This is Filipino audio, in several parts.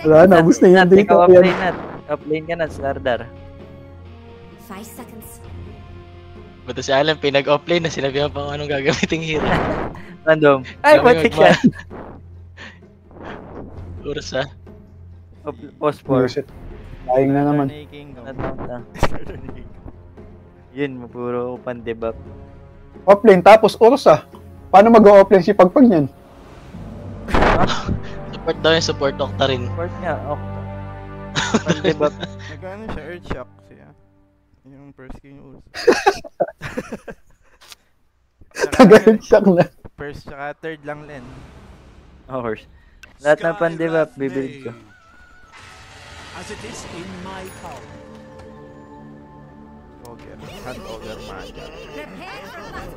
Wala, nabos na yan dito. Ikaw offlane na. Offlane ka na, Slardar. 5 seconds. Buto si Alan, pinag-offlane na sinabihan pa kung anong gagamiting hero. Random. Ay, matik yan. Ursa. Post 4. Shit. Dying na naman. Yun, puro pan-debuff. Offlane, tapos Ursa. Paano mag-offlane si Pagpag niyan? Support daw yung support Octarine. Support niya, Octa. Pan-debuff. Nagano siya, Earthshock siya. Yung first king yung Ursa. Nag-shock na. First tsaka third lang Len. Of course. Lahat ng pan-debuff, bibuild ko. As it is in my power. Ogre. Hand Ogre Magi. Prepare for battle.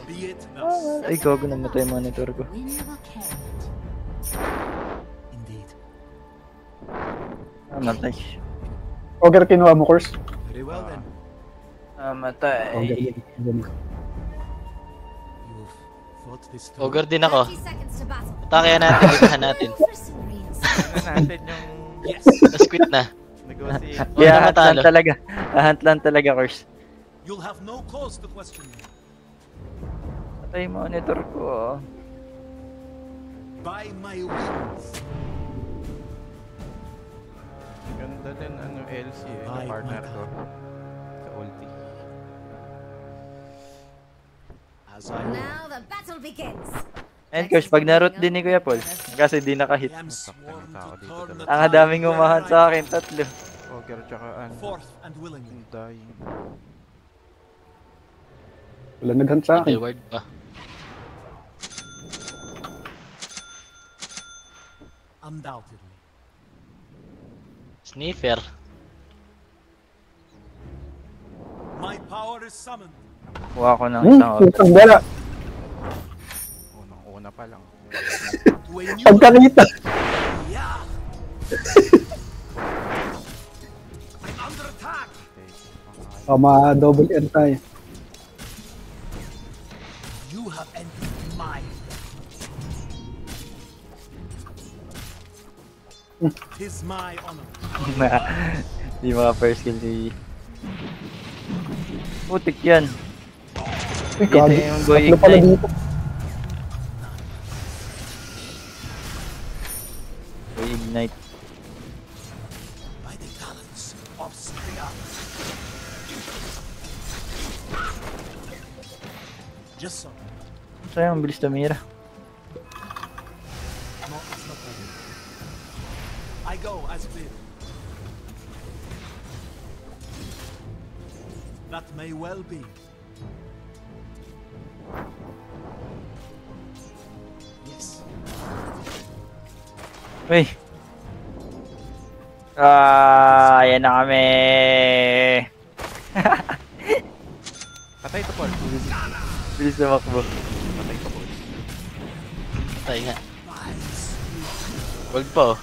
Be it thus. Ay, gago namatay yung monitor ko. When you are carried. Indeed. Namatay. Ogre kinuha mo, course. Very well then. Namatay. You've fought this through. Ogre din ako. 30 seconds to battle. Atakean natin, itahan natin. For some reins. Ano natin yung Yes. Tapos quit na. negotiate. Yeah, na hunt lang matalo. talaga. Hunt lang talaga, course. You'll have no cause to question me. Patay yung monitor ko. By my wings. Ganda din ano LC eh, Ay, partner my ko. God. Sa ulti. As I will. Now the battle begins. And course, pag narot din ni Kuya Paul, kasi di nakahit. I am sworn tao to dito turn the talaga. Ang daming umahan sa akin, tatlo. Ogre tsaka ano. forth and willingly. Dying. Wala nag-hunt sa akin. Reward pa. Undoubtedly. Sniffer. My power is summoned. Kuha ko ng isang auto. Putang wala. Unang-una pa lang. To a new Pagkakita. Yeah. I'm under attack. Okay. Ma-double end tayo. You have entered my. Tis my honor. Di mga first kill ni... Putik yan. Uy, Dito gago. yung boy Tatlo pala ignite. dito. Boy ignite. By the talents of Spear. Just so. Sayang, bilis tumira. No, it's not ready. I go as bid. That may well be. Yes. Uy. Ayan na kami. Patay to Paul. Bilis na makbo. Patay to Paul. Patay nga. Gold pa oh.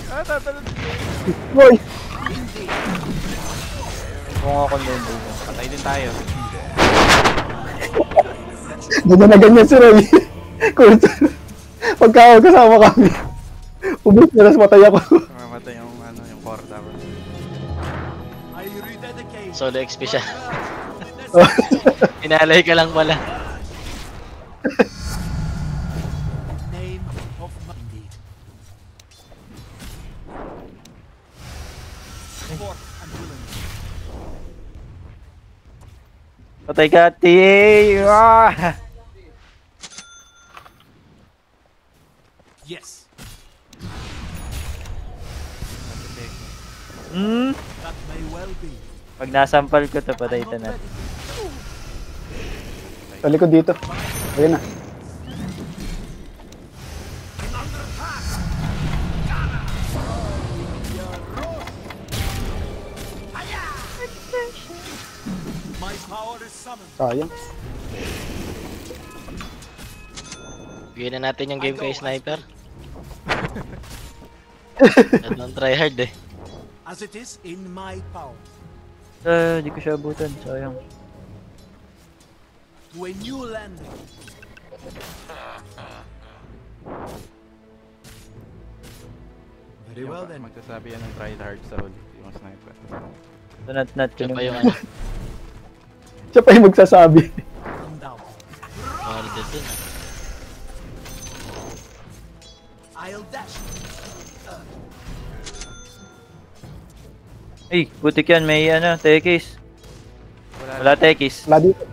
Ah, tatalon. Boy! Kung ako din dito. Patay din tayo. Ganyan na ganyan si Roy. Course. Pagka ako kasama kami. Ubus na, tapos matay ako. Mamatay yung ano, yung core tower. I rededicate. Solo XP siya. Inalay ka lang pala. Name of my indeed. Forth and willingly. Patay ka, T.A. Ah! Yes. Hmm? That may well be. Pag nasampal ko to, patay ito na. Sa likod dito. Ayun na. My power is summoned. Sayang. Bigyan na natin yung game kay Sniper. Don't try hard eh. As it is in my power. Di ko siya abutan, sayang. To a new landing. Very well then. Magsasabi yan ng tryhard sa huli, yung sniper. So, nat Siya yun pa yung yung... ano. Siya pa yung magsasabi. Come down. Warded dun ah. I'll dash. Ay, butik yan. May ano, tekis. Wala tekis. Wala dito.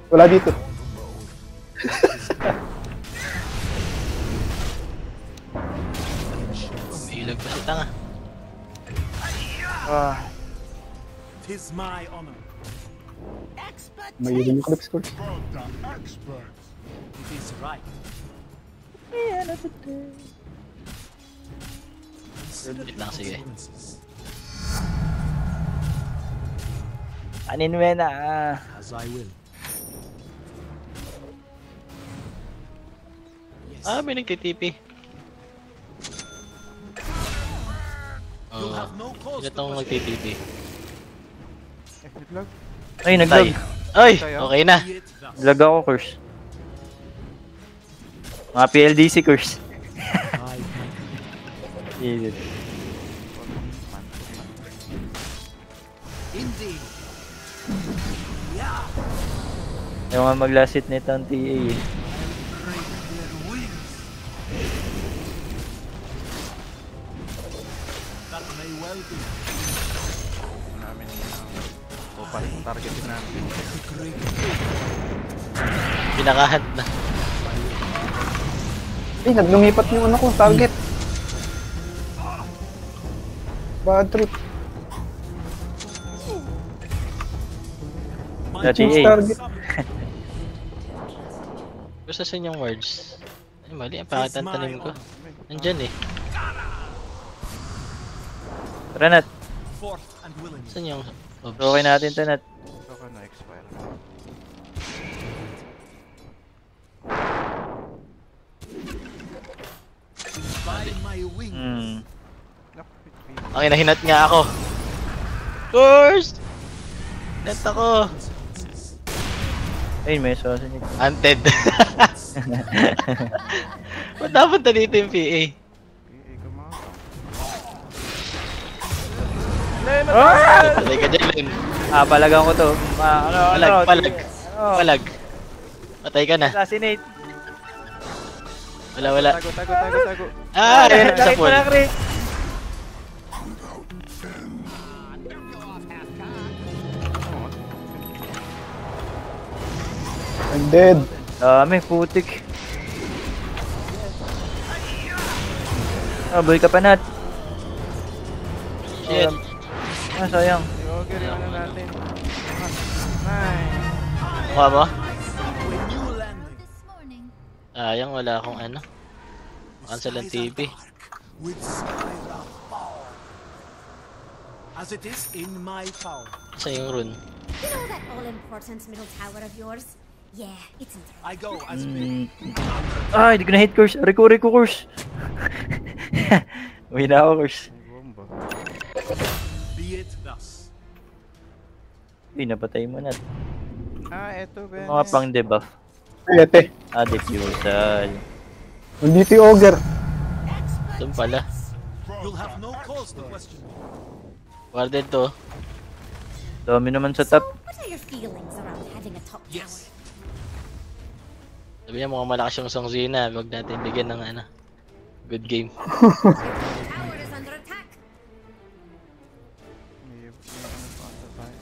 Wala dito. Umilag pa si tanga. Ah, Tis my honor. May yun yung clips course. It is right. Wait lang, sige. anin mo na. As I will. Ah, may nagtitipi. You'll have no cause Sino to tong question. nagtitipi? Naglag? Ay, naglag. Ay! Okay na. Be it thus. Naglag ako, curse. Mga PLDC curse. I might Easy. indeed. Yeah. Yung mga maglasit nito ang TA eh. Break their wings. That may well be. Namin upas targetin namin. Great. Pinakahat na. Ay, naglungipat yung ano ko, target. Bad trip. My Dati Change eh. target. Gusto sa inyong words. Ay, mali. Ang pangit ang tanim ko. Nandyan eh. Tara, Nat. Forth and willing. Saan yung... Oops. Okay natin to, Nat. Baka na-expire. By my wings. Hmm. Naku, Okay, nahinat nga ako. Course! Net ako. Ayun, may sauce nito. Hunted. Ba't napunta dito yung PA? Patay ka dyan, Len. Ah, palagan ko to. Palag. Palag. Patay ka na. Assassinate. Wala. Tago. Ah, ayan sa Sakit mo pool. na, Chris. I'm dead. Dami, putik. Ah, buhay ka pa, Nat. Shit. Ah, sayang. Okay, rin ano natin. Nice. Mukha mo? When you landing. This morning. Sayang, wala akong ano. Cancel ang TV. With skies of power. As it is in my power. Sa yung rune. You know that all-important middle tower of yours? Yeah, it's in there. I go as big. Ay, hindi ko na-hit course. Recovery ko course. Uwi na ako course. May bomba. Be it thus. Uy, napatay mo, Nat. Eto ba? Mga pang debuff. Pwede. Ah, diffusal. Nandito yung ogre. Doon pala. You'll have no cause to question me. Warded to. Dami naman sa So, top. what are your feelings around having a top Yes. Sabi niya mukhang malakas yung Song Zina. Huwag natin bigyan ng ano. Good game. tower? Your tower is under attack. May ano pa ata tayo.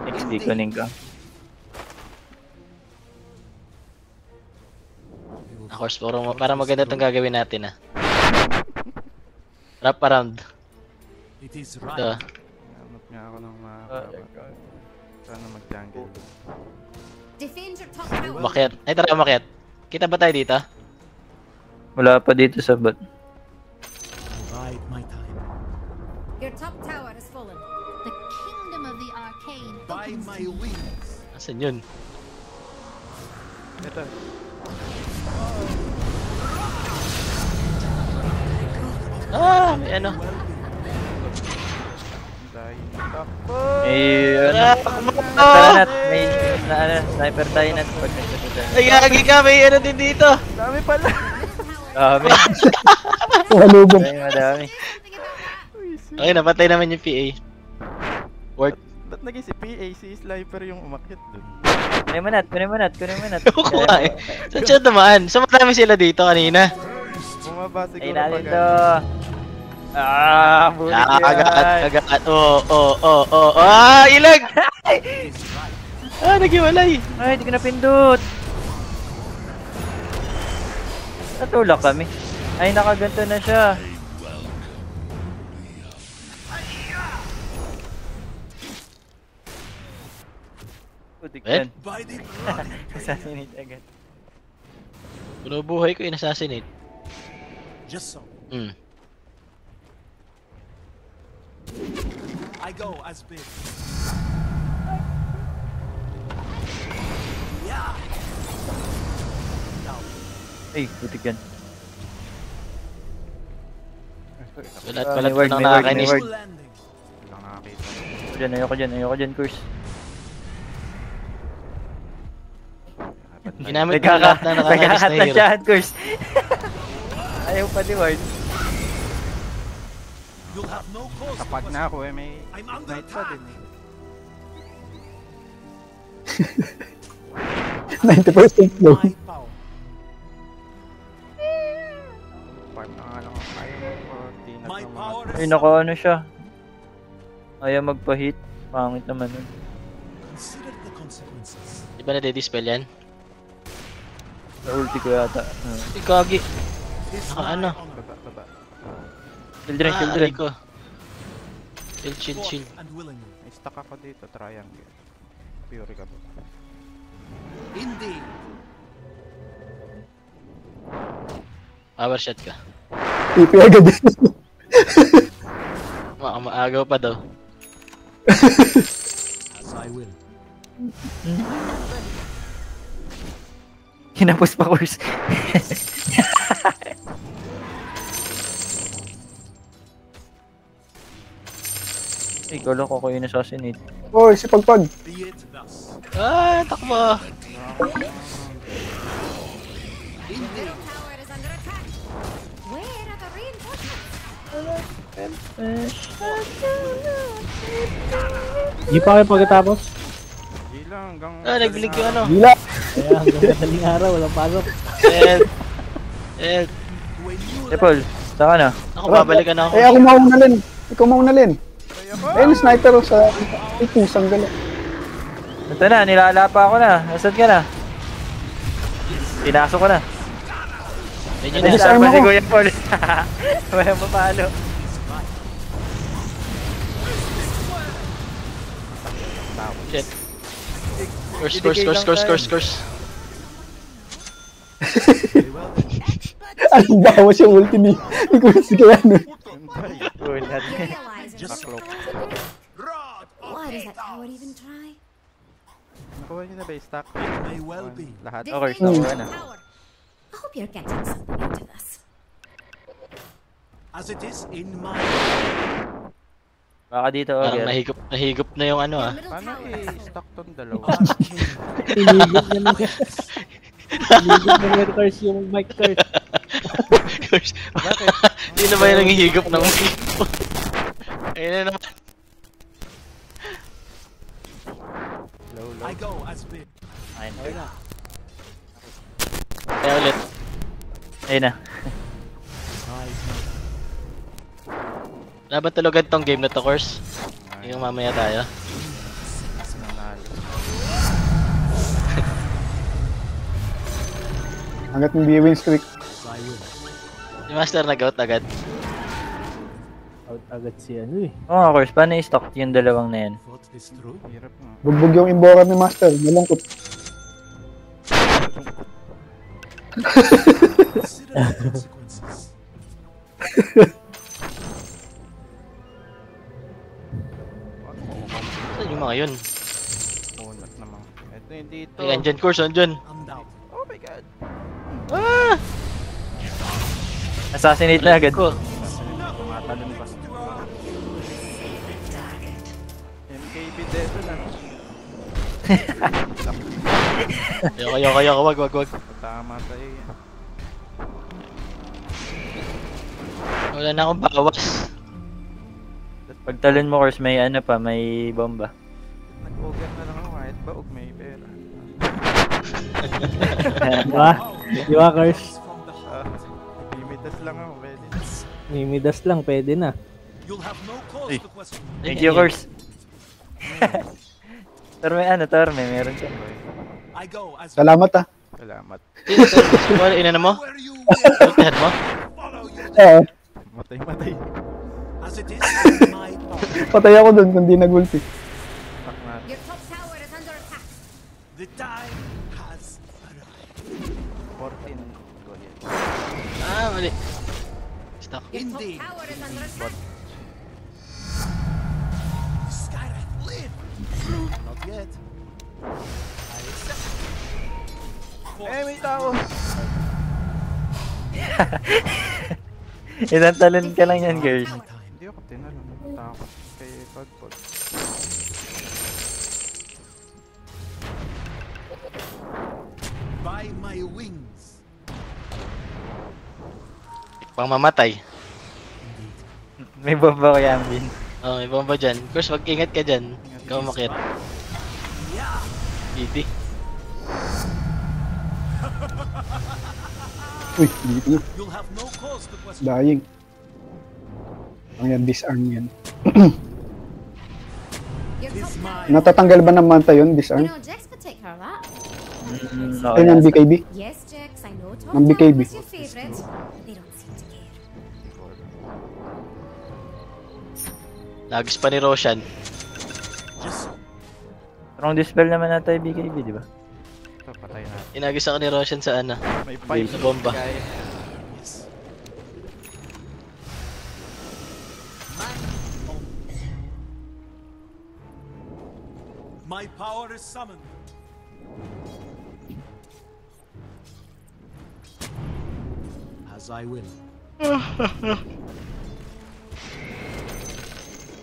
7. XD kuning ka. Of course, para maganda itong gagawin natin ah. Wrap around. It is Ito. right. Nanap nga ako ng makakaba. Sana mag-jungle. Defend your top tower. Makiat. Ay, tara makiat. Kita ba tayo dito? Wala pa dito sa bot. Bide my time. Your top tower is fallen. The kingdom of the arcane By opens my to you. wings. Asan yun? Ito. Ah, may ano. Dahil. Takbo! May ano. Ah, Tara, Nat. May ano, sniper tayo, Nat. Pag nagsasabi. Ay, gagi ka. May ano din dito. Dami pala! Dami. Malubog. Ay, madami. Okay, napatay naman yung PA. Work. Ba't naging si PA, si Sliper yung umakyat dun? Kunin mo nat, kunin mo nat, kunin mo nat. Ewan ko nga eh. Saan siya dumaan? So marami sila dito kanina. Bumaba Ay, siguro natin pag... to. Ah, bulit yan. Agad. Oh. Ah, ilag! Naghiwalay. Ay, di ko napindot. Natulak kami. Ay, nakaganto na siya. Putik yan. By the blood. Assassinate agad. Puno buhay ko, in-assassinate. Just so. I go as bid. Yeah. Now, Ay, putik yan. Balat May word, lang may word, nakakainis. may word. landing. Lang nakakita. Ayoko dyan, Kurs. Ginamit ko lahat na nakakainis na Nagkakat na hero. siya, Kurs. Ayaw pa ni word. You'll have no cause. Kapag to na ako eh, may I'm under ignite pa attack. din eh. 90% low. My power. Farm na nga lang ako. Ayaw mo ko, di My nagmamahal. power Ay, is naka ano siya. Ayaw magpa-hit. Pangit naman nun. Consider the consequences. Di ba na-dispel yan? Sa ulti ko yata. Kagi. This Ah, ano? my honor. Baba. Children. Aray ko. Chill. Forth and willingly. May stuck ako dito, triangle. Fury ka ba? Indeed. Power shot ka. TP agad. Maagaw pa daw. As I will. Hinapos pa, Kurs. Ay, kala ko yung assassinate. Oy, si Pagpag. Be it thus. Takbo! Middle tower is under attack. Where are the reinforcements? Di pa kayo pagkatapos? Di lang, hanggang... Nagbilig yung ano. Gila. Kaya hanggang madaling araw, walang pasok. When you Paul, saan ka na? Ako, babalikan ako. Eh, ako mauna rin. Ikaw mauna rin. Ayun, sniper oh, sa... Ay, pusang gala. Ito na, nilalapa ako na. Nasaan ka na? Pinasok ko na. Medyo Ay, na. disarm Nasaan pa si ako. Kuya Paul? Walang papalo. Shit. Course. Anong bawas yung ulti ni Chris kaya nun. Ulat. Realize Just it's rod Why does that tower even try? Nakuha niyo na ba yung stack? may well be. Lahat? Okay, Defend so, the ano? tower. I hope you're getting something out of this. As it is in my Baka dito, Parang okay. nahigop na yung ano Your ah. middle Paano tower is i-stack tong dalawa? arcane. Inigit niya ng... Inigit ng Red Cars yung mic card. Bakit? Hindi na ba yung nangihigop ng Ayun na naman. Low. I go as bid. Ayun. Kaya ulit. Ayun na. Laban tulugan tong game na to, course. Yung mamaya tayo. Nanalo. Hanggat hindi win streak. As I will. Si Master nag-out agad. Out agad si ano eh. Oo nga, Kurs. Paano i-stock yung dalawang na yan? Thought this through. Hirap nga. Bugbog yung imbora ni Master. Malungkot. Consider the consequences. Saan yung mga yun? Unat naman. Ito yung dito. Ay, andyan, course, andyan. I'm down. Oh my god. Assassinate na agad. Ko. Tumatalon pa. MKB dito na. Ayoko, wag. Tama tayo yan. Wala na akong bawas. Pag talon mo, Kors, may ano pa, may bomba. Nag-ogre na lang ako kahit ba may pera. Di ba? Di ba, Kars? From the Ah, heart. Limitas lang ako, pwede. Mimidas lang, pwede na. You'll have no cause Hey. to question. Thank you, Kors. Torme, Torme, meron ka. I go as Salamat ah. Salamat. Wala, inano mo? where you Ultihan mo? follow you Oo. Matay. as it is in my power. Patay ako dun kung di nagulti. Tak natin. Your top tower is under attack. The time has arrived. 14. Go ahead. Ah, mali. Stuck. Your Indeed. top tower is under attack. Skyrath, live! Not yet. I accept. May tao! Ilang talon ka lang yan, girls. My time. Hindi ako tinalo. Takot kay Godpod. By my wings. Pang mamatay. May bomba ko yan, Bin. Oh, may bomba dyan. Of course, mag-ingat ka dyan. Ikaw makit. Yeah. Easy. Uy, dito na. You'll have no cause to question. Dying. Ang yan, disarm yan. Your top tower. Natatanggal ba ng manta yun, You disarm? know, Jex could take care of that. No, Ayun ang BKB. Yes, Jex, I know top Ang tower BKB. was your favorite. They don't seem to care. Lagis pa ni Roshan. Just Strong dispel naman natin yung BKB, di ba? Ito, patay na. Inagis ako ni Roshan sa ano. May pipe. Sa bomba. Kaya. yes. My power is summoned. As I will.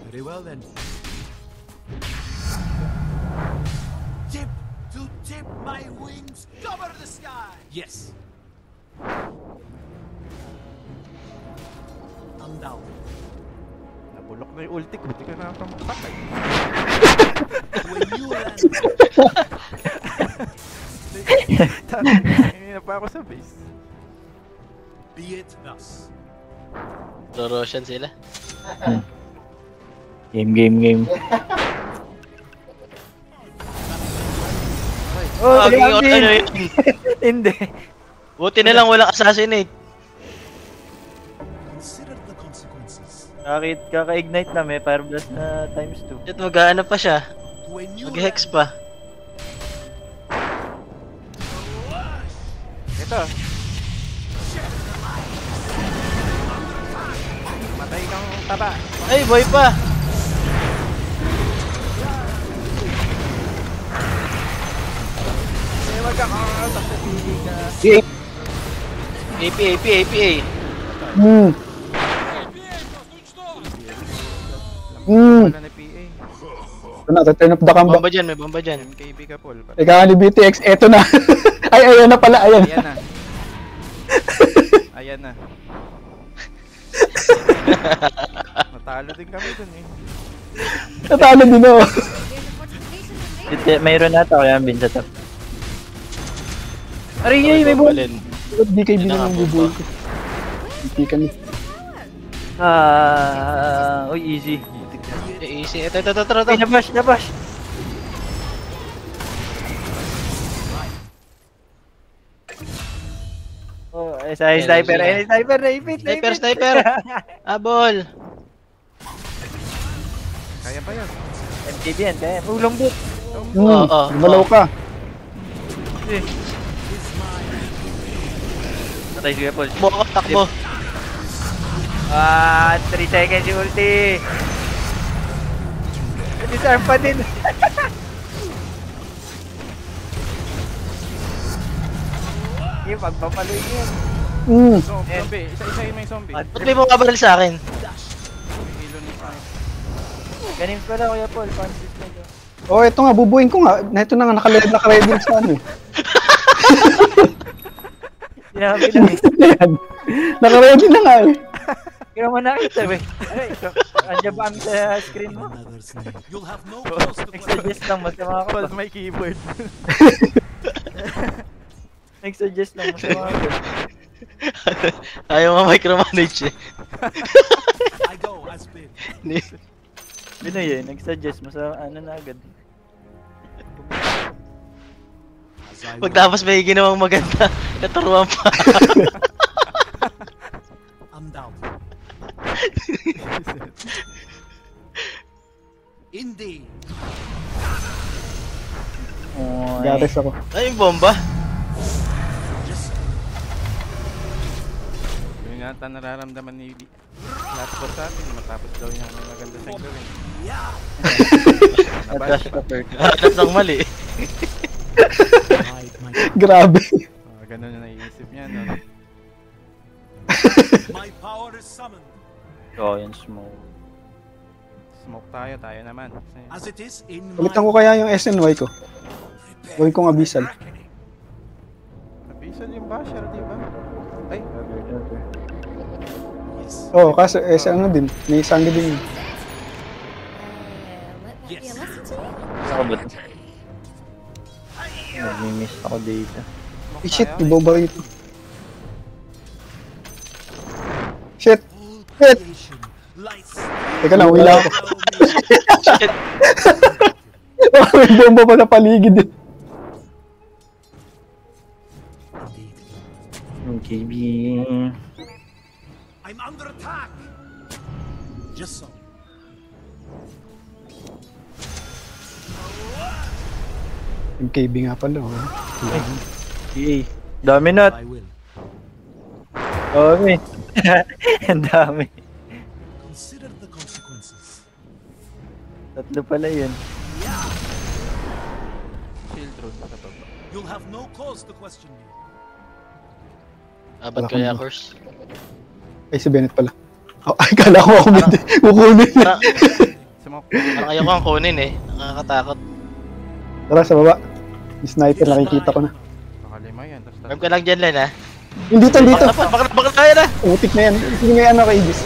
Very well then. Tip to tip, my wings cover the sky. Yes. I'm down. Nabulok na yung ulti ko. Hindi ka na makapatay. When you land, Hindi na pa ako sa base. be it thus. Roshan sila. Game. Oh, grabe. ano yun? Hindi. Buti na lang walang assassinate. Consider the consequences. Kaka-ignite na, may fire blast na times 2. At mag-ano pa siya. When you Mag-hex land, pa. Ito. Matay kang taba. Ay, boy pa! Eh, wag ka kakasap sa pili ka. APA. Wala na PA. Ito na, turn up the comeback. Bomba dyan, may bomba dyan. MKB ka, Paul. Ika ni BTX, eto na. Ayan na pala, ayan. Ayan na. Ayan na. Natalo din kami dun eh. Natalo din ako. There's a fortification in there. Mayroon nata ko yan, Bin, sa top. Aray, may bomba. Balin. BKB Yun na na nga, lang bomba. bubuhay ko. Hindi ka ni. Uy, easy. Easy. Ito. Uy, nabash. Oh, sniper, naipit. Sniper. Abol. Kaya pa yan. MTB yan, kaya. Lambot. Oo. Malaw ka. Patay si Paul. Takbo. 3 seconds yung ulti. Disarm pa din. Yung pagpapaloy niya. Zombie. Isa-isahin mo yung zombie. At- Ba't may mga baril sa akin? Hilo ni Frank. Ganin pala, Kuya Paul. Francis na dyan. Oh, ito nga, bubuhin ko nga. Ito na nga, naka-ready sa ano. Sinabi na. Naka-ready na nga eh. Kaya mo nakita, be. Ay, andyan ba sa screen mo? Another's name. You'll have no cause to question. Nag-suggest lang, masama ka Hold ba? my keyboard. Nag-suggest lang, masama ka ba? Ayaw nga micromanage eh. I go as bid. Binoy eh, nag-suggest, masama, ano na agad. As I Pag tapos may ginawang maganda, naturuan pa. undoubted. Indeed. Gares ako. Ay, yung bomba. Just Yun nga ata nararamdaman ni last boss sa atin. Matapos daw niya ang maganda sa gawin. Nadash ka third. Halat ng mali. hide my Grabe. Ganun yung naiisip niya, no? my power is summoned. Oh, yan smoke. Smoke tayo naman. Kasi As it is in my Palitan ko kaya yung SNY ko. Gawin kong Abyssal. Abyssal yung basher, di ba? Ay, Yes. Oo, kaso ano din. May sangi din yun. Let that be a lesson to you. Ako ba ito? Nag-miss ako dito. smoke Ay, shit, tayo. iboba ito. Shit! Shit! Creation lights. Teka lang, wala ako. Shit. May bomba pa sa paligid eh. Indeed. Yung KB. I'm under attack. Just so. Yung KB nga pala. Oh. EA. Dami na. I will. Dami. Ang dami. Consider the consequences. Tatlo pala yun. Shield road sa baba. You'll have no cause to question me. Abot kaya course. Ay, si Bennett pala. Oh, ay, kala ko ako hindi. Kukunin. Parang, Smoke. parang ayaw kang kunin eh. Nakakatakot. Tara, sa baba. Yung sniper, nakikita ko na. Nakalima yan. Tapos Grab ka lang dyan, Len ha. Yung dito, dito. Bakit tayo na? Utik na yan. Sige nga ano kay Aegis.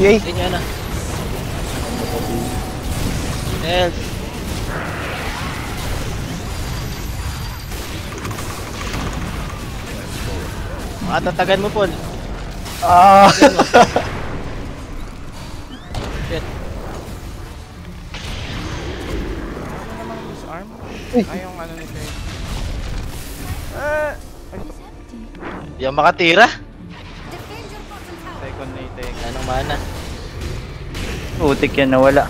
Yay! Hindi niya na. Help. Tatagan mo, Paul. Ah! Shit. ano namang disarm? Uy. Ay, yung ano ni Kay. Di ako makatira. Defend your bottom tower. Second na take. Anong mana? Utik yan, nawala.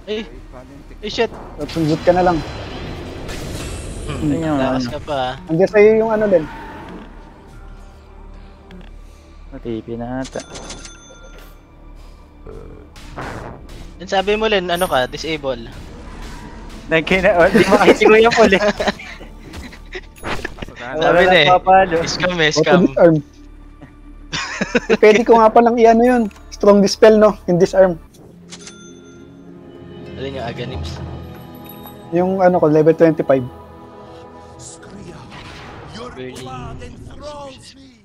Eh, eh shit. Sunod ka na lang. Ayun, Lakas ano. ka pa ah. Andiyan sa'yo yung ano din. Matipi na ata. Yan sabi mo, Len, ano ka? Disable. Di makasi ko yung puli. Sabi na eh. Papalo. Scam eh, Auto scam. disarm. Pwede ko nga palang i-ano yun. Strong dispel, no? Yung disarm. Alin yung Aganims? Yung ano ko, level 25. Skria, your Really? blood enthralls me.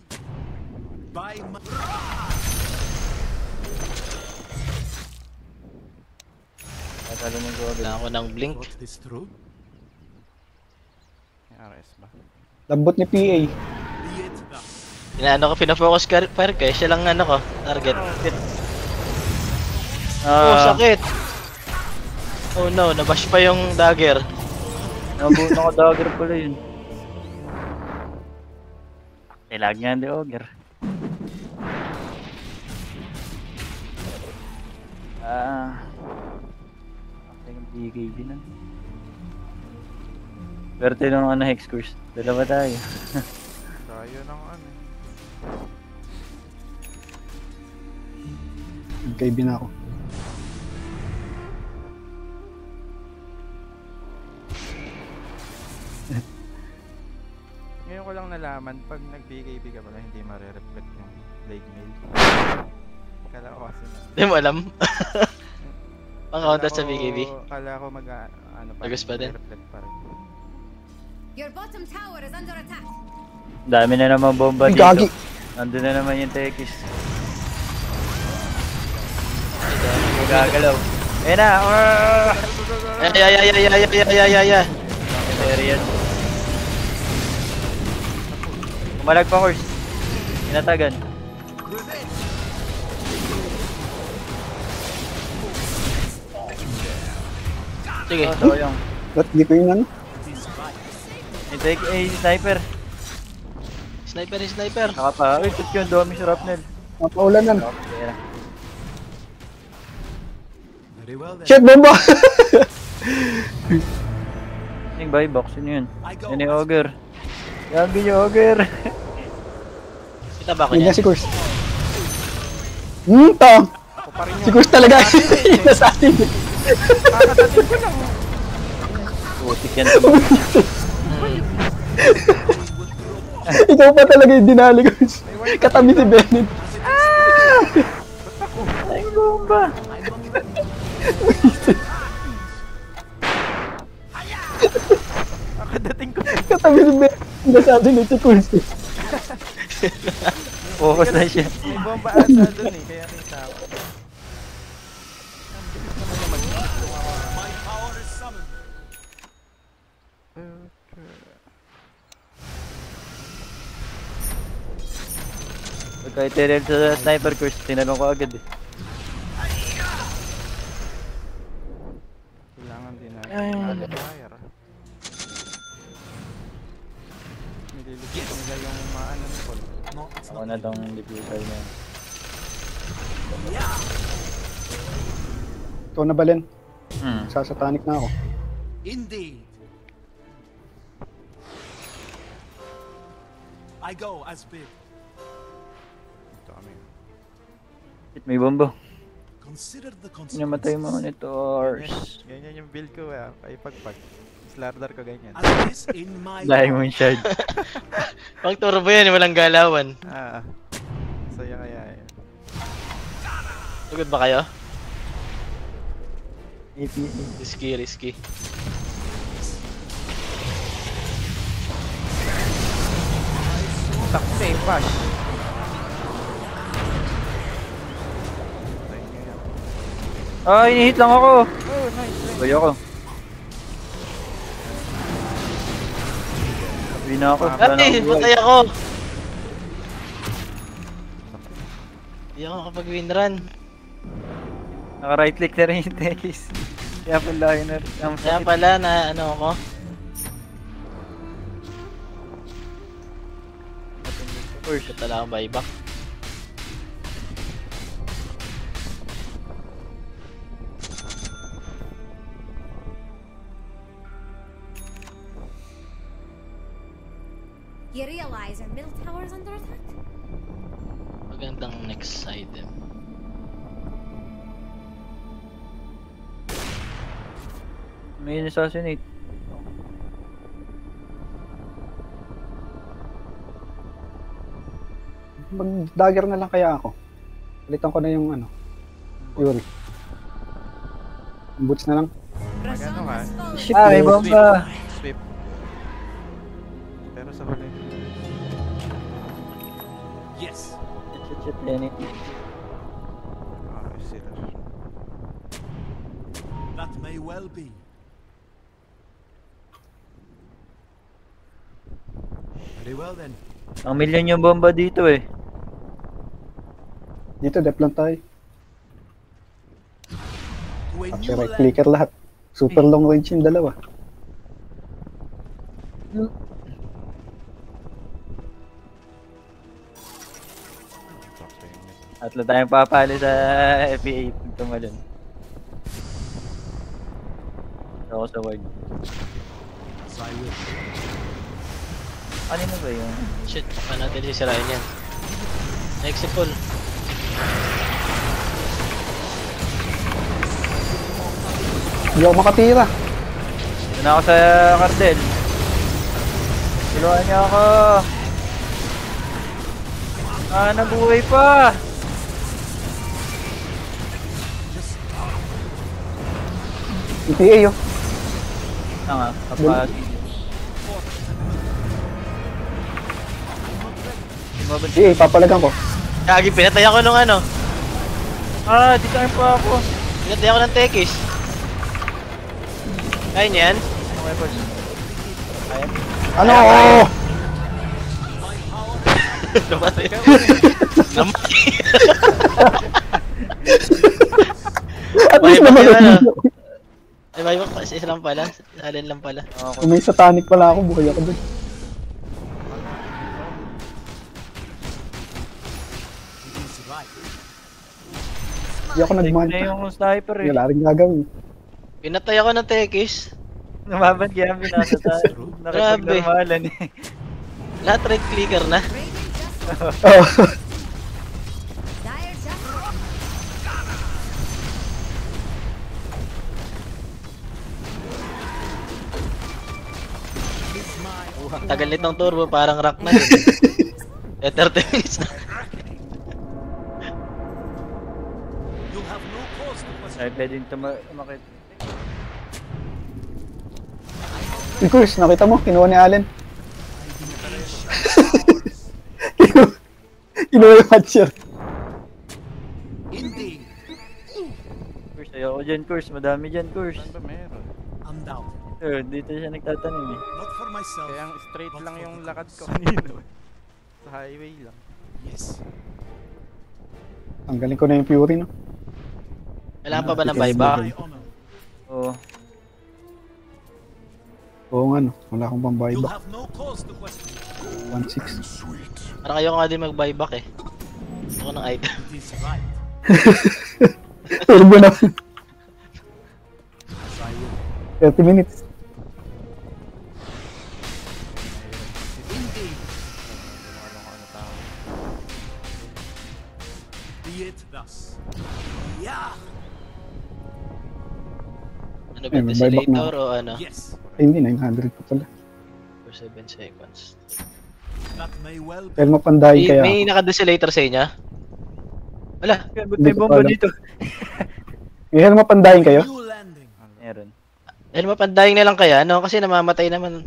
By my Tatalo ng gogo. Kailangan ko ng blink. thought this through. Yung RS ba? Lambot ni PA. Be it thus. Inaano ko, pinafocus ka fire ka eh. Siya lang ano ko, target. Oh, sakit! Oh no, nabash pa yung dagger. Nabuno ko dagger pala yun. Kailag nga di ogre. Okay ng BKB na. Pero tinong ano hex course. Dalawa tayo. Tayo ng ano. KB na ako. Ngayon ko lang nalaman, pag nag-BKB ka pala, hindi mare-reflect yung blade mail. Kala ko kasi na. Hindi mo alam. Pang counter sa BKB. Kala ko mag ano pa Tagas pa din? reflect pa rin. Your bottom tower is under attack. Dami na naman bomba Ay, dito. gagi. Nandun na naman yung Tekis. Gagalaw. Ayun na! Ay. Serious. Umalag pa course. Inatagan. Sige. Ito yung Ba't di ko yun ano? sniper. Sniper. Nakapa. Uy, ito yung dami si Rapnel. Napaulanan. Very well then. Shit, bomba! Yung buy box, yun yun. I go Yan yung as ogre. Gagi yung ogre. Kita ba ako Yun niyan? na si Kurs. Tang! Si Kurs talaga. Yun na sa atin. Putik yan. Ikaw pa talaga yung dinali, Kurs. Katabi si Bennett. Ay, bomba. Nakadating ko. Katabi si Bennett. Yun na sa atin si Kurs. Focus na siya. May bomba asa dun eh, kaya kita ako. my power is summoned. Pagka itiril sa sniper course, tinanong ko agad eh. Kailangan din na Ay. fire. Nililigit nila yung maano ni Paul. No, it's Ako not. na tong diffuser niya. Ito na Balen. Hmm. Sasatanic na ako. Indeed. I go as bid. Ito kami. May bomba. Consider the Pinamatay consequences. mo monitors. Ganyan yung build ko ay pagpag. Slardar ko ganyan. As it is in my Dahil mo power. yung shard. Pag turbo yan, walang galawan. Saya kaya eh. Tugod ba kayo? APA. Risky. Takte, bash. Tayo niya yan. Ah, inihit lang ako. Oh, nice. Bay ako. Sabi na ako. wala na Ay, akong buhay. patay ako! Hindi ako makapag-win run. Naka-right click na rin yung Tekis. Kaya pala yun na rin. Ang Kaya sakit. pala na ano ako. First. Ito lang ang buyback. You realize our middle tower is under attack? Magandang next item. May assassinate. Mag-dagger na lang kaya ako. Palitan ko na yung ano. Fury. Boots na lang. Magano ka? Shit, may bomba. Sweep. Pero sa huli. Yes. Shit, any. Sila. That may well be. Very well then. Ang million yung bomba dito eh. Dito, dep lang tayo. To a new Actually, right land. clicker lahat. Super long range yung dalawa. Atlo tayong papali sa FPA pag tumalon. Ako sa ward. As I will. Ano na ba yun? Shit, paano natin sisirain yan? Exipol. Hindi ako makatira. Doon na ako sa kartel. Tulungan niyo ako. Ah, nabuhay pa. EPA yun. Nga, kapag Lumaban Sige, papalagan ko. Gagi, pinatay ako nung ano. Ah, di tayo pa ako. Pinatay ako ng tekis. Kaya niyan? Okay, Paul. Ayan. Ano? Oo! Namatay. Namatay. At least May naman. bakit ano? Ay, may bakit isa lang pala. Alin lang pala. Okay. Kung may satanic pala ako, buhay ako dun. It is right. Hindi ako Take na nagmanta. yung sniper eh. Wala rin gagawin. Pinatay ako ng tekis. Lumaban kaya ang binasa tayo. Nakipagnormalan eh. Lahat right clicker na. Oo. Dire justice. Tagal nitong turbo, parang rock na yun. 30 minutes na. You have no cause to question. Ay, pwedeng tumakit. Si Chris, nakita mo? Kinuha ni Allen. Kinuha yung hatcher. Indeed, Course, ayoko dyan, course. Madami dyan, course. Saan ba meron? undoubted. Dito siya nagtatanim eh. Not for myself. Kaya ang straight lang yung lakad ko kanina. Sa highway lang. Yes. Ang galing ko na yung Fury, no? Kailangan pa ba ng buyback? My honor. Oo. Oo nga, no? Wala akong pang You buyback. have no cause to question. 1.6. Parang ayoko nga din mag-buyback eh. Ako ng item. It is right. Turbo na. As I will. 30 minutes. Indeed. Be it thus. Yeah. Ano ba, Ay, may buyback na desylator o ano? Yes. Ay, hindi. 900 pa pala. For 7 seconds. That may well be. Dahil mapandahin May, kaya may ako. naka-desylator sa inyo? Wala. Kaya ba't may bomba dito? May helm mapandahin kayo? New landing. Meron. Dahil mapandaying na lang kaya, no? Kasi namamatay naman.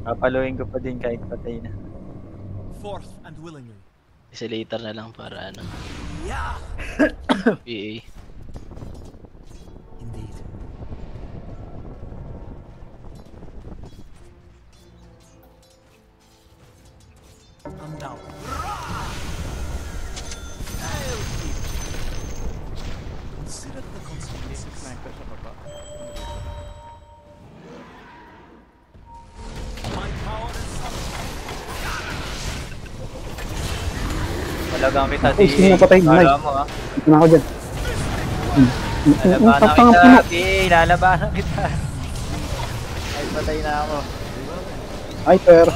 Papaluin ko pa din kahit patay na. Forth and willingly. Desylator na lang para ano. Yeah. PA. Indeed. Undoubted. I'll keep. Consider the consequences. Sniper sa baba. My power is Talagang kita Ay, sino napatay? Kala Mike. mo ah. Ito na ako dyan. Lalabanan Tapang kita. puno. Lalabanan kita. Ay, patay na ako. Ay, per.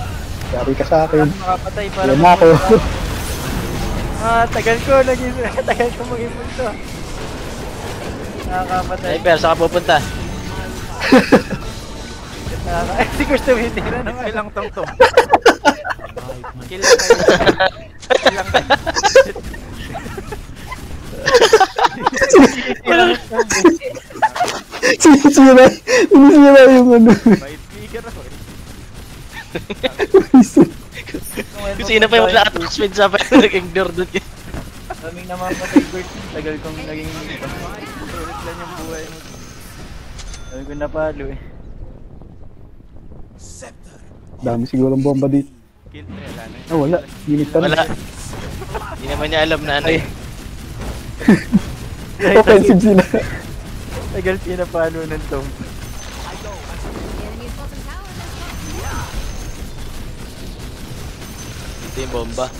Yari ka sa akin. Makapatay para Yan na ako. Tagal ko. Tagal ko maging punto. Nakakapatay. Sniper, saan ka pupunta? Si Chris tumitira naman. Kill lang tong to. Kill lang kayo. Kill lang kayo. Sinisira. Sinisira yung ano. May speaker ako eh. Kung sino pa yung wala attachment sa pa yung nag-ignore doon. Daming namamatay, Bert. Tagal kong naging... Sulit lang yung buhay mo. Tagal ko napalo eh. Scepter. Dami siguro bomba dito. Kill. Wala na yun. Ah, wala. Minute pa Wala. na. Hindi naman niya alam na ano eh. Offensive sila. Tagal pinapalo ng Tom. The enemy's bottom tower has Ito yung bomba. The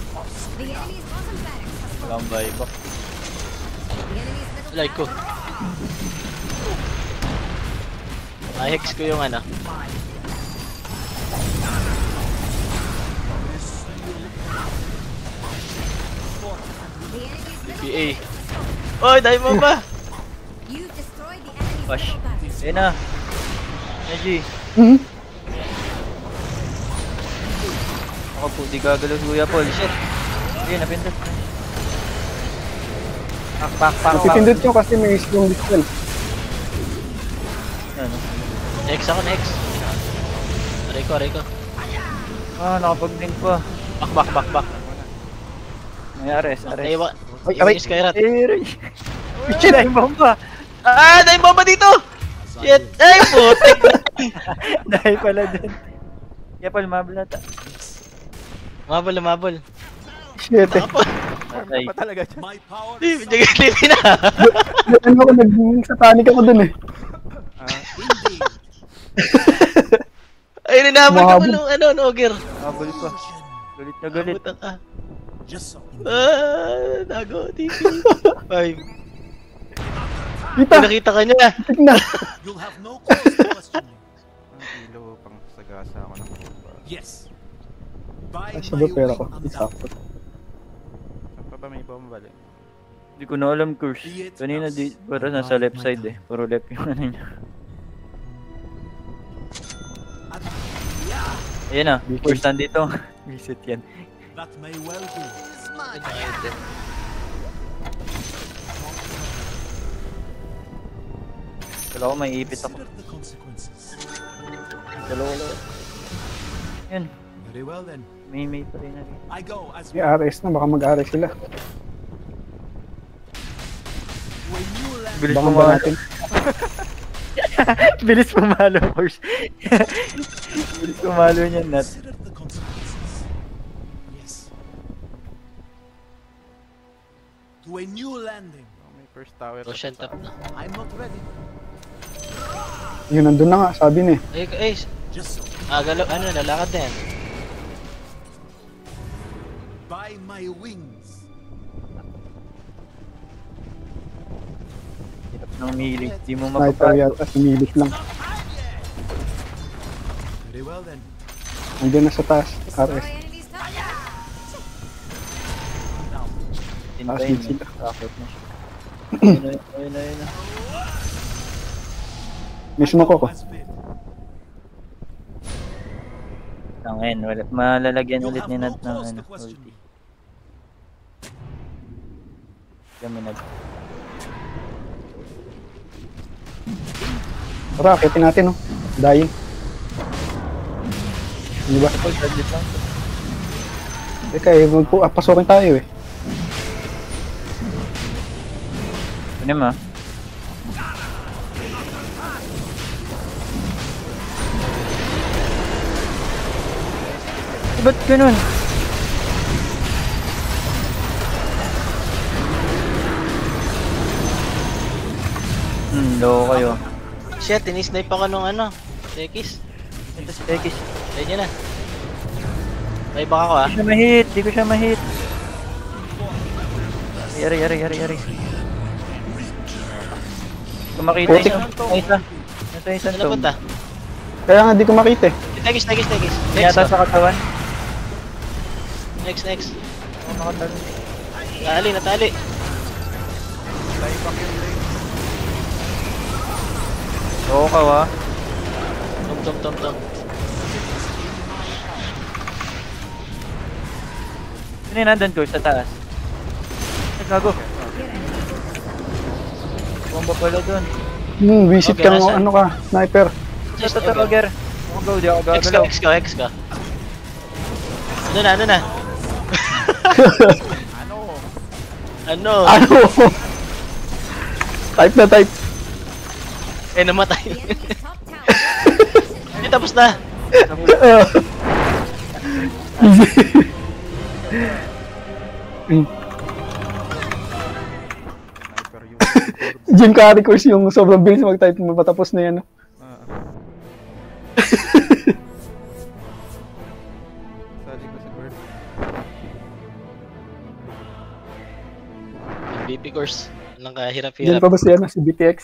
enemy's bottom barracks has fallen. Walang buyback. The enemy's middle Like ko. tower. Ma-hex ko yung ano. The enemy's middle PA. Oy, dahil mo ba? You've destroyed the enemy's Gosh. middle barracks. Ayun na. Neji. Mhm. Ako po, di gagalaw si Kuya Paul. Shit. Sige, napindot. Pak. Napipindot ko kasi may strong dispel. Ano? Next ako, next. Aray ko. Nakapag-link pa. Back. May Ares. Naiwa. Ay, Yung aray. Skyrat. Shit! Ay, bomba! Ah! Dahil bomba dito! Shit! Ay, putik! Dahil pala dun. Kaya pala mablat. Mabol. Shit eh. Patay. Pa talaga dyan. My power Di, is hindi na. Ano ako, nag-satanic ako dun eh. indeed. Ay, ninabol ka Mabol. mo nung Ogre. Mabul pa. Galit na galit. Buta ka. Just so. Nago, TV. 5. Kita! Nakita ka niya. Tignan! You'll have no cause to question me. Ang ilo pang sagasa ako ng bomba. Yes. By Ay, my sagot pera ko. wing Isakto. Saan pa ba may bomba din? Hindi ko na alam course. Kanina di, para nasa left side eh. Puro left yung ano niya. Ayan na, course nandito. Visit yan. that may well be. Kala ko may ipit ako. Consider the consequences. Dalawa. Yan, Very well then. may pa rin na rin. I go as May RS na, baka mag-RS sila. when you land. Bilis Baka ba pumalo. natin? Bilis pumalo, course. Bilis pumalo niyan, Nat. Consider the consequences. Yes. To a new landing. Oh, may first tower. Roshan top na. I'm not ready. Yun, nandun na nga, sabi niya. Ay, Just so. galaw, lalakad na yan. By my wings. Hirap ng milig. Di mo Sniper mapapalo. yata, sumilit lang. Very well then. Nandiyan na sa taas, Destroy RS. enemy's top. Tintayin Taas din niya. sila. Takot na siya. Ayun na. Mismo ko ko. As bid. Tangin, wala. Malalagyan You'll ulit have ni no Nat ng cause ano, to question ulti. me. Kami nag... Tara, akitin natin, no? Dying. Di ba? Target lang. Teka eh, pasokin tayo eh. Ano ma? Ba't ganun? Low kayo. Shit, tinisnipe ako nung Tekis. Ito si Tekis. Ayun na. May baka ko Di ko siya ma-hit. Yari. Kumakita Putik. isa. Nasa isang Ano punta? Kaya nga di ko makita eh. Tekis. Yata sa katawan. Next. Oo, nakatalon. Natali. Oo ka wa. Tom. Sino yung nandun ko sa taas? Nagkago. Bomba pala dun. Visit Okay, kang nasaan? ano ka, sniper. Ito, Roger. Ako go, di ako gagalaw. X ka. Ano na? Ano? Ano? Type na type. Namatay. The enemy's top tower. Hindi, tapos na. Sniper yung Jim Carrey course yung sobrang bilis mag-type mo matapos na yan. No? Sali ko si Bird. MVP course. Walang Diyan kahirap-hirap. pa ba siya si BTX?